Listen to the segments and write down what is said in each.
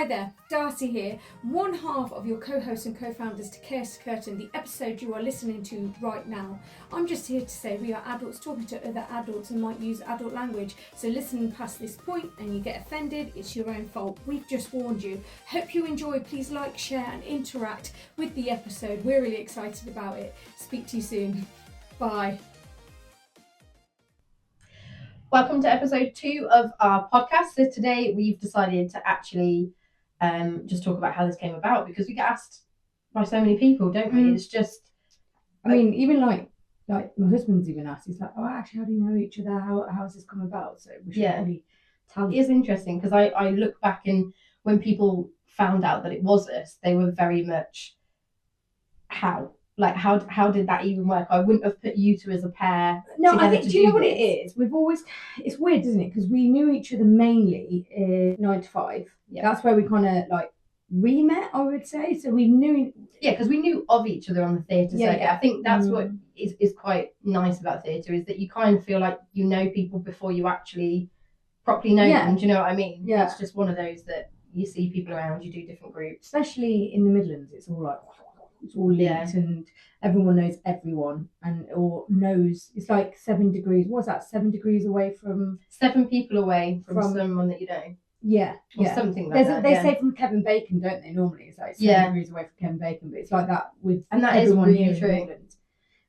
Hi there, Darcy here, one half of your co-hosts and co-founders to Chaos Curtain, the episode you are listening to right now. I'm just here to say we are adults talking to other adults and might use adult language, so listening past this point and you get offended, it's your own fault. We've just warned you. Hope you enjoy. Please like, share and interact with the episode. We're really excited about it. Speak to you soon. Bye. Welcome to episode 2 of our podcast. So today we've decided to actually just talk about how this came about, because we get asked by so many people, don't we? It's just, I mean, even like my husband's even asked, he's like, oh, actually, how do you know each other? How's this come about? So we should really tell you. It is interesting because I look back, and when people found out that it was us, they were very much, how did that even work? I wouldn't have put you two as a pair. No, I think, do you know what it is? We've always, it's weird, isn't it? Because we knew each other mainly in 9 to 5. Yeah. That's where we kind of like re-met, I would say. So we knew. Yeah, because we knew of each other on the theatre circuit. Yeah. I think that's what is quite nice about theatre, is that you kind of feel like you know people before you actually properly know them. Do you know what I mean? Yeah. It's just one of those that you see people around, you do different groups. Especially in the Midlands, it's all like, it's all linked and everyone knows everyone or knows. It's like 7 degrees. What's that? 7 degrees away from 7 people away from someone that you know. Yeah, or something like that. They say from Kevin Bacon, don't they? Normally, it's like 7 degrees away from Kevin Bacon, but it's like that with and that everyone is really here true. in England.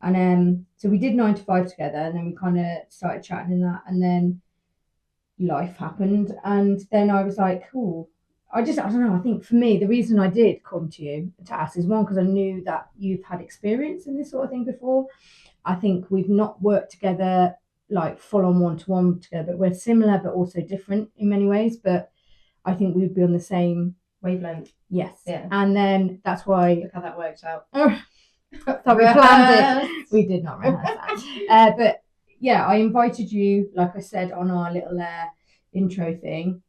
And so we did 9 to 5 together, and then we kind of started chatting in that, and then life happened, and then I was like, cool. I don't know, I think for me, the reason I did come to you to ask is one, because I knew that you've had experience in this sort of thing before. I think we've not worked together like full on one-to-one together, but we're similar but also different in many ways, but I think we'd be on the same wavelength. Yes. Yeah. And then that's why... Look how that works out. So we planned it. We did not rehearse that. But yeah, I invited you, like I said, on our little intro thing.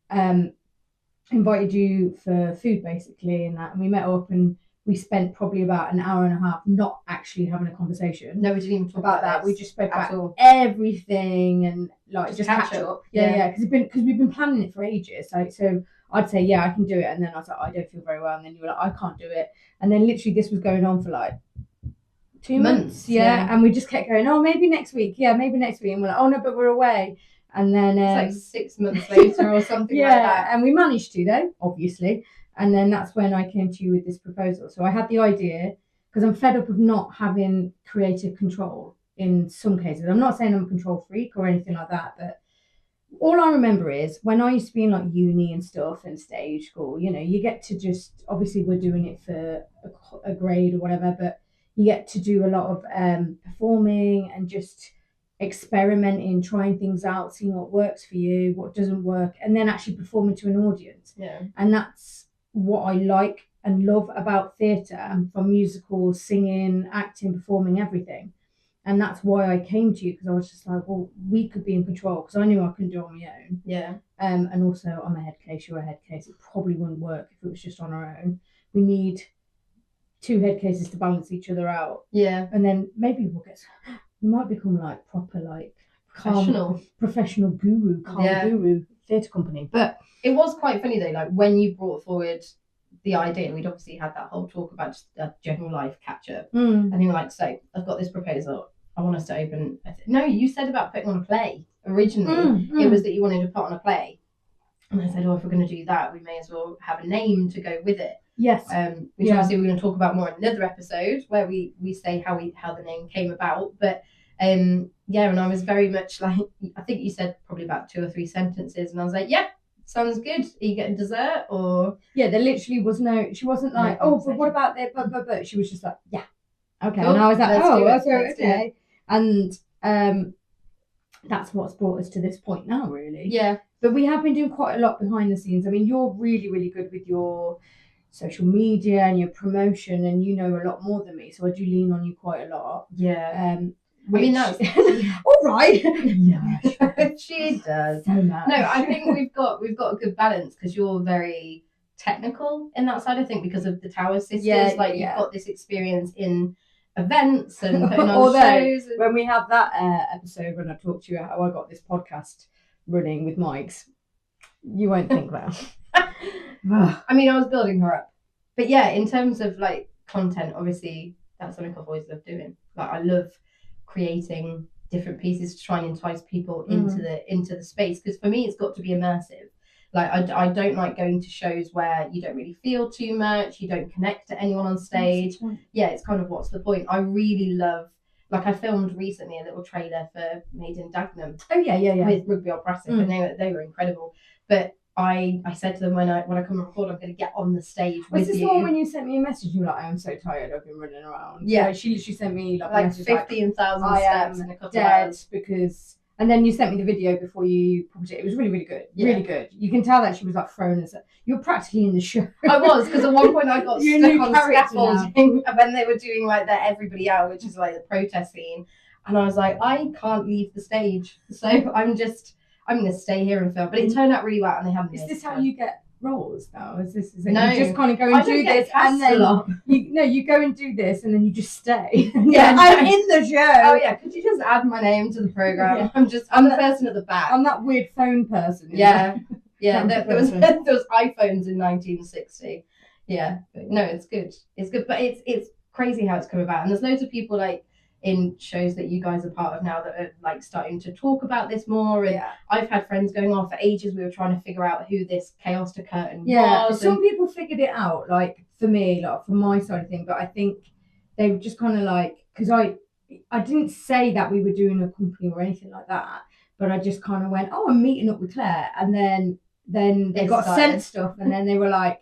Invited you for food basically, and we met up and we spent probably about an hour and a half not actually having a conversation. No, we didn't even talk about that. We just spoke about all. Everything and like just catch up. Yeah, because we've been planning it for ages. So I'd say I can do it, and then I was like, I don't feel very well, and then you were like, I can't do it, and then literally this was going on for like 2 months. Yeah, and we just kept going, oh, maybe next week. Yeah, maybe next week, and we're like, oh no, but we're away. And then it's like 6 months later or something like that. And we managed to, though, obviously. And then that's when I came to you with this proposal. So I had the idea, because I'm fed up of not having creative control in some cases. I'm not saying I'm a control freak or anything like that, but all I remember is when I used to be in like uni and stuff and stage school, you know, you get to just, obviously we're doing it for a grade or whatever, but you get to do a lot of performing and just experimenting, trying things out, seeing what works for you, what doesn't work, and then actually performing to an audience. Yeah. And that's what I like and love about theatre, from musicals, singing, acting, performing, everything. And that's why I came to you, because I was just like, well, we could be in control, because I knew I couldn't do it on my own. Yeah. And also I'm a head case, you're a head case. It probably wouldn't work if it was just on our own. We need 2 head cases to balance each other out. Yeah. And then maybe we might become like proper like professional guru theatre company. But it was quite funny though, like when you brought forward the idea, we'd obviously had that whole talk about just a general life catch up, and you were like, so I've got this proposal, I want us to open no, you said about putting on a play originally. It was that you wanted to put on a play, and I said, oh, if we're going to do that, we may as well have a name to go with it. Yes. Which obviously we're going to talk about more in another episode, where we say how the name came about. But and I was very much like, I think you said probably about 2 or 3 sentences, and I was like, yep, sounds good. Are you getting dessert? Or there literally was she wasn't like, oh, but what about that? But she was just like, yeah, okay. Cool. And I was like, Let's okay. And that's what's brought us to this point now, really. Yeah. But we have been doing quite a lot behind the scenes. I mean, you're really, really good with your social media and your promotion, and you know a lot more than me, so I do lean on you quite a lot. Yeah. I mean, that's all right. Yeah, she does. So much. No, I think we've got a good balance, because you're very technical in that side. I think because of the Tower Sisters, you've got this experience in events and putting on shows. When we have that episode, when I talk to you how I got this podcast running with mics, you won't think that. I mean, I was building her up. But yeah, in terms of like content, obviously that's something I've always loved doing. Like I love creating different pieces to try and entice people into the space, because for me it's got to be immersive. Like I don't like going to shows where you don't really feel too much, you don't connect to anyone on stage. Yeah, it's kind of what's the point. I really love, like I filmed recently a little trailer for Made in Dagenham. Oh yeah. With Rugby Oppressive, and they were incredible. But I said to them when I come and record, I'm going to get on the stage. Was this the one when you sent me a message? You were like, I am so tired. I've been running around. Yeah, like, she literally sent me like 15,000 steps in a couple of hours. Because, and then you sent me the video before you published it. It was really, really good. Yeah. Really good. You can tell that she was like thrown and stuff. You were practically in the show. I was, because at one point I got stuck on scaffolding when they were doing like their Everybody Out, which is like the protest scene, and I was like, I can't leave the stage, so I'm going to stay here and film. But it turned out really well, and they haven't. Is this how you get roles now? Is it no, you just kind of go and do this, and then you go and do this, and then you just stay? Yeah, I'm in the show. Oh yeah, could you just add my name to the program? Yeah. I'm the person at the back. I'm that weird phone person. Yeah, yeah. There was iPhones in 1960. Yeah, no, it's good. It's good, but it's crazy how it's come about, and there's loads of people like in shows that you guys are part of now that are like starting to talk about this more. And I've had friends going on for ages. We were trying to figure out who this chaos to curtain was. Some people figured it out, like for me, like from my side of thing, but I think they were just kind of like, because I didn't say that we were doing a company or anything like that, but I just kind of went, oh, I'm meeting up with Claire, and then they got sent stuff, and then they were like,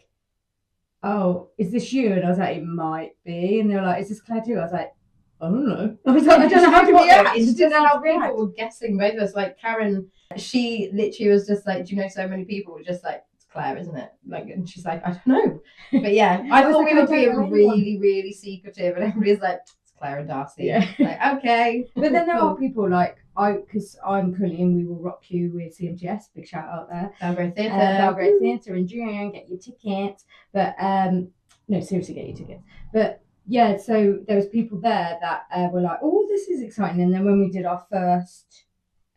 oh, is this you? And I was like, it might be. And they were like, is this Claire too? I was like, I don't know. I don't know how to react. It's just how people were guessing both of us. Like Karen, she literally was just like, do you know so many people? We're just like, it's Claire, isn't it? Like, and she's like, I don't know. But yeah, I thought we were being really, really secretive, and everybody's like, it's Claire and Darcy. Yeah. Like, okay. But then there are people like because I'm currently in We Will Rock You with CMGS. Big shout out there. Belgrade Theatre. Belgrade Theatre in June. Get your tickets. But no, seriously, get your tickets. But yeah, so there was people there that were like, oh, this is exciting. And then when we did our first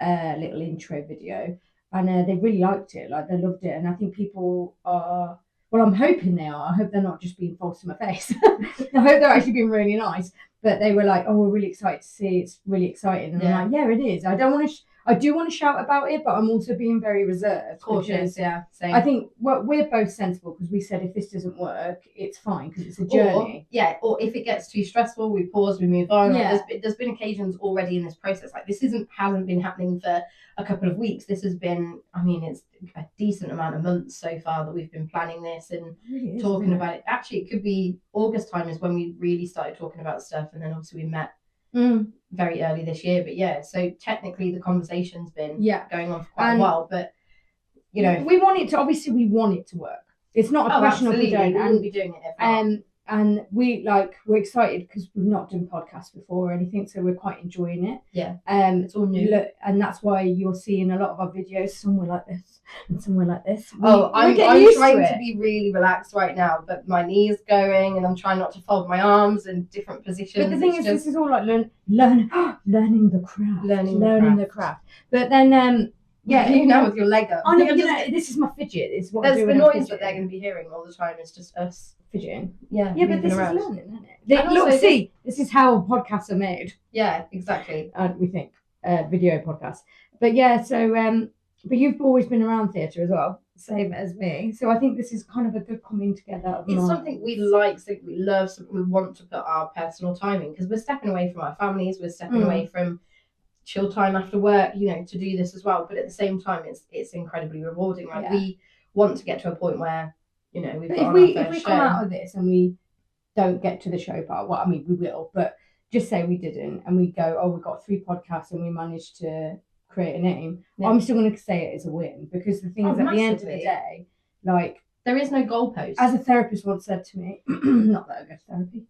little intro video, and they really liked it, like they loved it. And I think people are, well, I'm hoping they are. I hope they're not just being false in my face. I hope they're actually being really nice. But they were like, oh, we're really excited to see. It's really exciting. And I'm like, yeah, it is. I do want to shout about it, but I'm also being very reserved. Cautious, yeah. Same. I think we're both sensible, because we said if this doesn't work, it's fine, because it's a journey. Or if it gets too stressful, we pause, we move on. Yeah. There's been occasions already in this process. Like this hasn't been happening for a couple of weeks. This has been, I mean, it's a decent amount of months so far that we've been planning this and talking about it. Actually, it could be August time is when we really started talking about stuff, and then obviously we met very early this year. But yeah, so technically the conversation's been going on for quite a while, but you know, we want it to work. It's not a question of we don't, and be doing it and we're excited because we've not done podcasts before or anything, so we're quite enjoying it. It's all new. And that's why you're seeing a lot of our videos somewhere like this and somewhere like this. I'm trying to be really relaxed right now, but my knee's going, and I'm trying not to fold my arms in different positions. But the thing is, this is all like learning the craft. Learning the craft. But then you know, with your leg up. I know, this is my fidget. It's what there's the noise that they're going to be hearing all the time. It's just us fidgeting. Yeah, but this is learning, isn't it? Look, this is how podcasts are made. Yeah, exactly. We think video podcasts. But yeah, so but you've always been around theatre as well, same as me. So I think this is kind of a good coming together. It's something we like, something we love, something we want to put our personal time in, because we're stepping away from our families, we're stepping away from chill time after work, you know, to do this as well. But at the same time, it's incredibly rewarding. Like we want to get to a point where, you know, if we come out of this and we don't get to the show part, well, I mean, we will, but just say we didn't, and we go, oh, we've got 3 podcasts and we managed to create a name. I'm still going to say it is a win, because the thing is, at the end of the day, like, there is no goalpost. As a therapist once said to me, not that I go to therapy,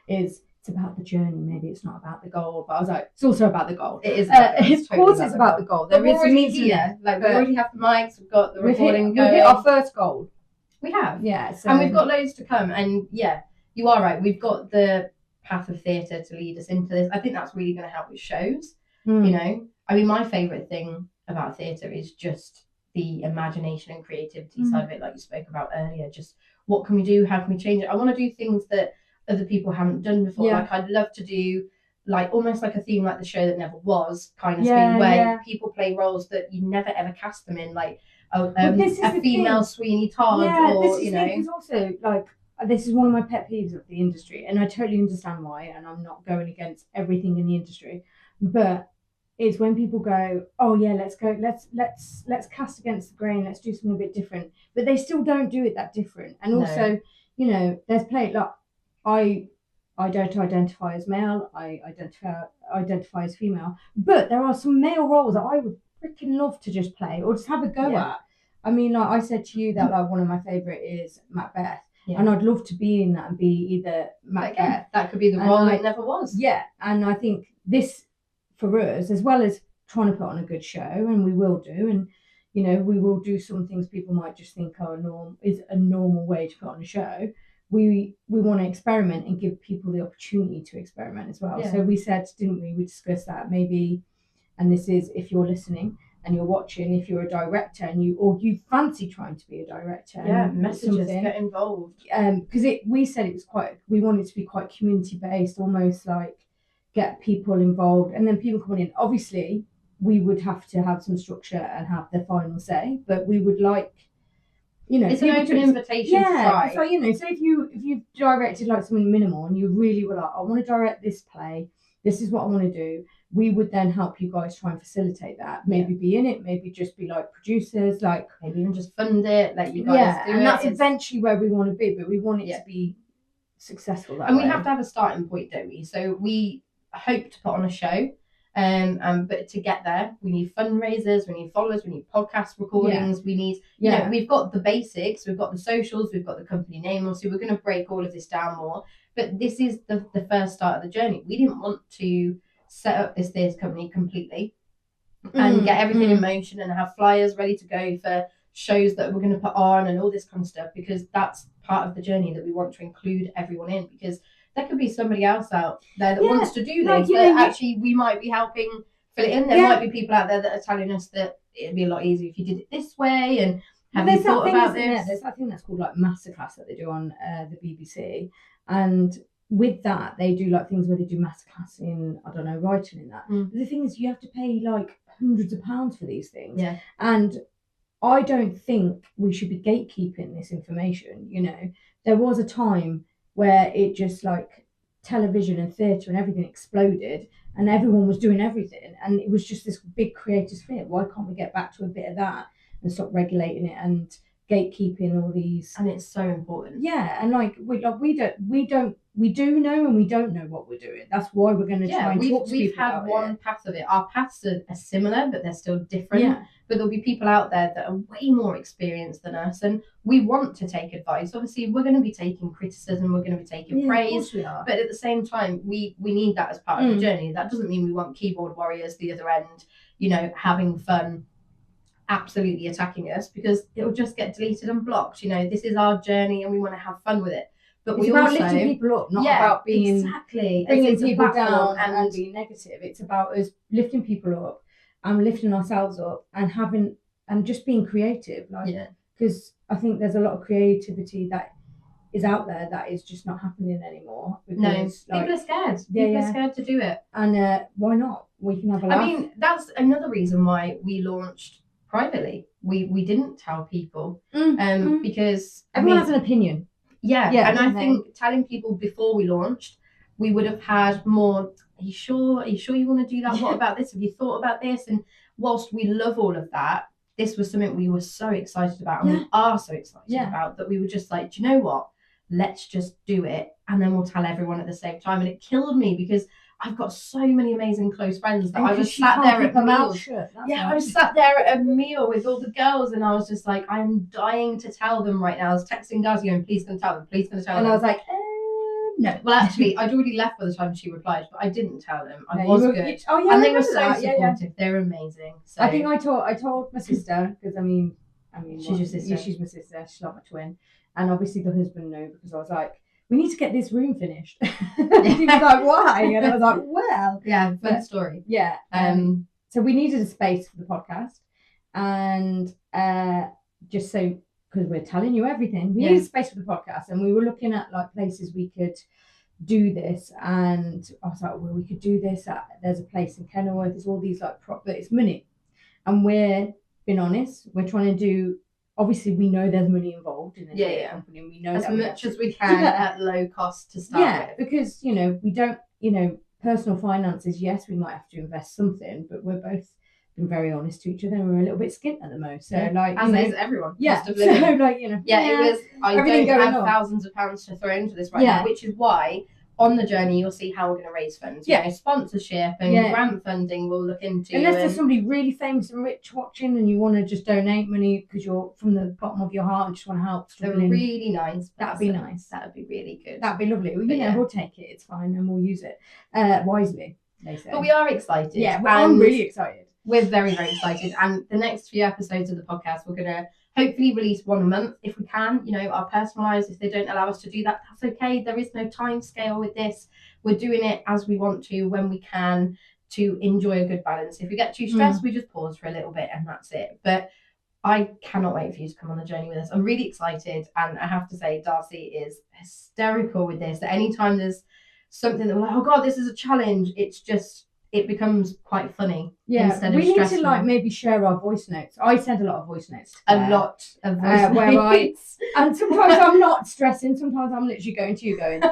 is it's about the journey. Maybe it's not about the goal, but I was like, it's also about the goal. It is. Of course, it's about the goal. There is a means here. Like, we already have the mics. We've got the recording going. We've hit our first goal. We have. Yeah. So, and we've got loads to come. And yeah, you are right. We've got the path of theatre to lead us into this. I think that's really going to help with shows. You know, I mean, my favourite thing about theatre is just the imagination and creativity side of it, like you spoke about earlier. Just what can we do? How can we change it? I want to do things that other people haven't done before. Like I'd love to do like almost like a theme like the show that never was kind of thing, where people play roles that you never ever cast them in, like a female Sweeney Todd, or you know. It's also like, this is one of my pet peeves of the industry, and I totally understand why, and I'm not going against everything in the industry, but it's when people go, oh yeah, let's cast against the grain, let's do something a bit different, but they still don't do it that different. And also, you know, there's play like I don't identify as male, I identify as female, but there are some male roles that I would freaking love to just play or just have a go at. I mean, like I said to you that like one of my favourite is Macbeth. And I'd love to be in that and be either Macbeth. That could be the role it never was. Yeah, and I think this, for us, as well as trying to put on a good show, and we will do, and you know, we will do some things people might just think is a normal way to put on a show. We want to experiment and give people the opportunity to experiment as well. So we said, didn't we? We discussed that maybe, and this is if you're listening and you're watching, if you're a director and you fancy trying to be a director, messages, get involved. Because we said we wanted it to be quite community based, almost like get people involved, and then people coming in. Obviously, we would have to have some structure and have the final say, but we would like, you know, it's an open invitation to try. So you know, so if you've directed like something minimal and you really were like, I want to direct this play, this is what I want to do, we would then help you guys try and facilitate that. Maybe be in it, maybe just be like producers, like maybe even just fund it, let you guys do it. And that's eventually where we want to be, but we want it to be successful that way. We have to have a starting point, don't we? So we hope to put on a show, but to get there we need fundraisers, we need followers, we need podcast recordings, we need you know, we've got the basics, we've got the socials, we've got the company name. Obviously we're going to break all of this down more, but this is the first start of the journey. We didn't want to set up this theatre company completely and get everything in motion and have flyers ready to go for shows that we're going to put on and all this kind of stuff, because that's part of the journey that we want to include everyone in, because there could be somebody else out there that wants to do this, but actually we might be helping fill it in. There might be people out there that are telling us that it'd be a lot easier if you did it this way, and have you thought about this? There's that thing that's called like masterclass that they do on the BBC, and with that they do like things where they do masterclass in, I don't know, writing in that. But the thing is, you have to pay like hundreds of pounds for these things, and I don't think we should be gatekeeping this information. You know, there was a time where it just like television and theatre and everything exploded and everyone was doing everything and it was just this big creative sphere. Why can't we get back to a bit of that and stop regulating it and gatekeeping all these? And it's so important. And like we do know and we don't know what we're doing. That's why we're going to try and talk to people. We've had one path of it. Our paths are similar, but they're still different. But there'll be people out there that are way more experienced than us, and we want to take advice. Obviously, we're going to be taking criticism, we're going to be taking praise, but at the same time, we need that as part of the journey. That doesn't mean we want keyboard warriors the other end, you know, having fun, absolutely attacking us, because it'll just get deleted and blocked. You know, this is our journey, and we want to have fun with it. But it's about lifting people up, not about being bringing people down and being negative. It's about us lifting people up and lifting ourselves up and having and just being creative. Because I think there's a lot of creativity that is out there that is just not happening anymore. Because, people are scared. People are scared to do it. And why not? We can have a laugh. I mean, that's another reason why we launched privately. We didn't tell people because everyone has an opinion. And I think telling people before we launched, we would have had more, are you sure you want to do that? What about this? Have you thought about this? And whilst we love all of that, this was something we were so excited about, and we are so excited about, that we were just like, do you know what? Let's just do it, and then we'll tell everyone at the same time. And it killed me because I've got so many amazing close friends that I was sat there at meals. I was sat there at a meal with all the girls, and I was just like, I'm dying to tell them right now. I was texting guys going, please gonna tell them, please gonna tell them. And I was like, no. Well, actually, I'd already left by the time she replied, but I didn't tell them. I was good. And they were so supportive. They're amazing. So I think I told my sister, because I mean, she's your sister. She's my sister. She's not my twin. And obviously the husband knew, because I was like, we need to get this room finished. He was like, why? And I was like, well. Fun story. So we needed a space for the podcast. And just so, because we're telling you everything, we Yeah. need space for the podcast, and we were looking at like places we could do this, and I was like, well, we could do this at, there's a place in Kenilworth, there's all these like but it's money, and we're being honest, we're trying to do, obviously we know there's money involved in a company, and we know as that much as we can at low cost to start with. because we don't, personal finances, yes, we might have to invest something, but we're both being very honest to each other, and we're a little bit skint at the moment, so like as is everyone. Cost of living. So like it was, I don't have thousands of pounds to throw into this right now, which is why on the journey you'll see how we're going to raise funds. Sponsorship and grant funding we'll look into. Unless there's somebody really famous and rich watching and you want to just donate money because you're from the bottom of your heart and just want to help struggling. Really nice. That'd be nice. That'd be really good. That'd be lovely. Well, we'll take it. It's fine, and we'll use it wisely, they say. But we are excited. Yeah, I'm really excited. We're very, very excited. And the next few episodes of the podcast, we're going to hopefully release one a month if we can. Our personalised, if they don't allow us to do that, that's okay. There is no time scale with this. We're doing it as we want to, when we can, to enjoy a good balance. If we get too stressed, we just pause for a little bit and that's it. But I cannot wait for you to come on the journey with us. I'm really excited. And I have to say, Darcy is hysterical with this. At any time there's something that we're like, oh God, this is a challenge, it becomes quite funny. Instead of stressful. We need to maybe share our voice notes. I send a lot of voice notes. A lot of voice notes. And sometimes I'm not stressing. Sometimes I'm literally going to you going,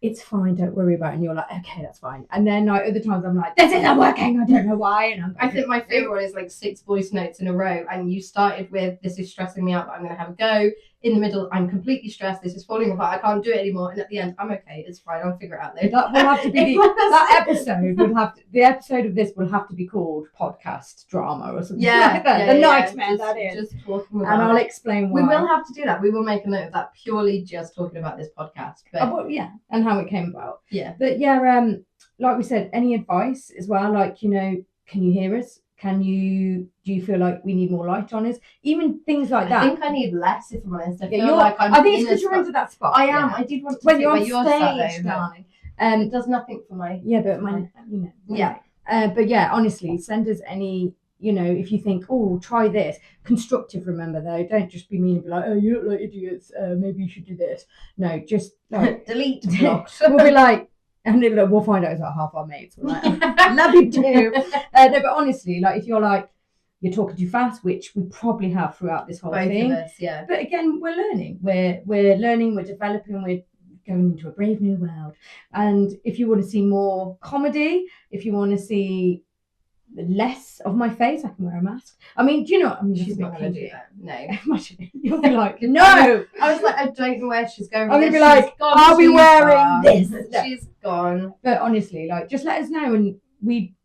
it's fine, don't worry about it. And you're like, okay, that's fine. And then like other times I'm like, this isn't working, I don't know why. And I think my favourite one is like 6 voice notes in a row. And you started with, this is stressing me out, but I'm going to have a go. In the middle, I'm completely stressed, this is falling apart, I can't do it anymore. And at the end, I'm okay, it's fine, I'll figure it out later. That will have to be the episode of this will have to be called podcast drama or something like that. The nightmare that is. Just talking about, and I'll explain why. We will have to do that. We will make a note of that, purely just talking about this podcast. But and how it came about. Yeah. But like we said, any advice as well, like, can you hear us? Do you feel like we need more light on us? Even things like that. I think I need less, if I'm honest. I feel like I think it's because you're into that spot. I am. Yeah. I did want to when you're on stage, darling. It does nothing for my. Yeah, but but honestly, send us any. If you think, oh, try this. Constructive, remember though. Don't just be mean and be like, oh, you look like idiots. Maybe you should do this. No, just like delete blocks. We'll be like. And we'll find out it's like half our mates. We're like, love you too. No, but honestly, like if you're talking too fast, which we probably have throughout this whole thing. Both of us, yeah. But again, we're learning. We're learning. We're developing. We're going into a brave new world. And if you want to see more comedy, if you want to see less of my face, I can wear a mask. I mean, do you know what I mean? She's not going to do that. No. Imagine you'll be like, no. I was like, I don't know where she's going. I'm going to be like, are we wearing this? She's gone. But honestly, like, just let us know. And we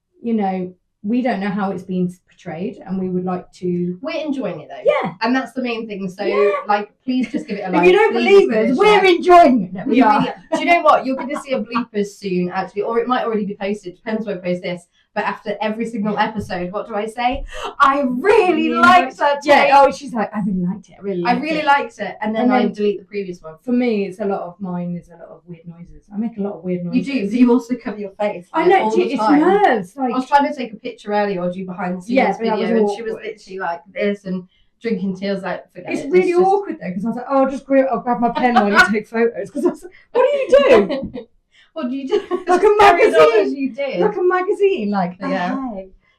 don't know how it's been portrayed, and we would like to. We're enjoying it though. Yeah. And that's the main thing. So, like, please just give it a like. If you don't believe us, we're enjoying it. We are. Do you know what? You're going to see a bloopers soon, actually, or it might already be posted. Depends when I post this. But after every single episode, what do I say? I really liked that take. Yeah. Oh, she's like, I really liked it. I really liked it. And then I delete the previous one. For me, it's a lot of mine. There's a lot of weird noises. I make a lot of weird noises. You do. So you also cover your face. I know. It's nerves. Like, I was trying to take a picture earlier or do behind the scenes video, and she was literally like this and drinking tears. Like, forget it. It's really awkward though, because I was like, oh, I'll grab my pen while you take photos. Because I was like, what do you do? What do you do? Like a magazine. You did. Like a magazine. Like,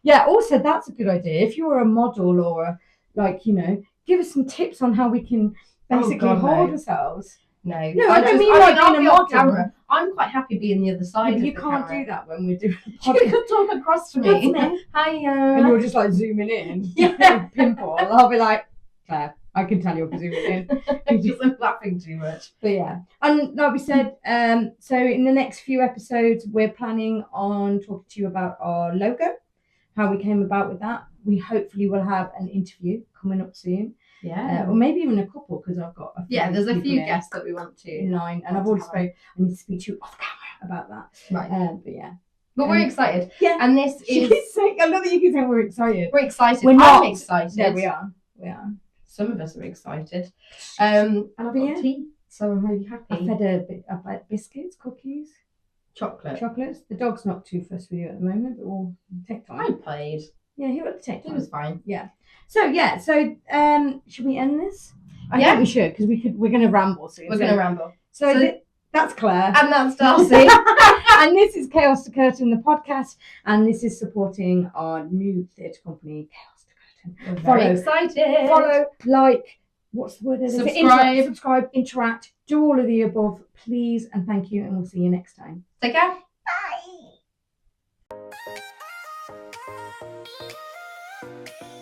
yeah. Also, that's a good idea. If you're a model or give us some tips on how we can basically hold ourselves. No, I don't mean like being a model. Camera. I'm quite happy being the other side. You can't do that when we're doing a podcast. You could talk across to me. Hiya. And you're just like zooming in. Yeah. Pimple. I'll be like, Claire, I can tell you're zooming in. You're just laughing too much. But yeah. And like we said, so in the next few episodes, we're planning on talking to you about our logo, how we came about with that. We hopefully will have an interview coming up soon. Yeah. Or maybe even a couple, because I've got a few. Yeah, there's a few guests that we want to. In line. And I've already spoken. I need to speak to you off camera about that. Right. But yeah. But we're excited. Yeah. And this is. I love that you can say we're excited. We're excited. We're not. I'm excited. Yeah, we are. We are. Some of us are excited. And I've got tea, so I'm really happy. I've had biscuits, cookies, chocolates. The dog's not too fussed with you at the moment, but we'll take time. I played. Yeah, he would take He time. was fine. Yeah. So should we end this? I Yeah. think we should, because we're going to ramble soon. We're going to ramble. So that's Claire. And that's Darcy. And this is Chaos to Curtain, the podcast. And this is supporting our new theatre company, Chaos to Curtain. We're very excited. Follow, like, what's the word? Subscribe. Interact. Do all of the above, please. And thank you. And we'll see you next time. Take care. Bye.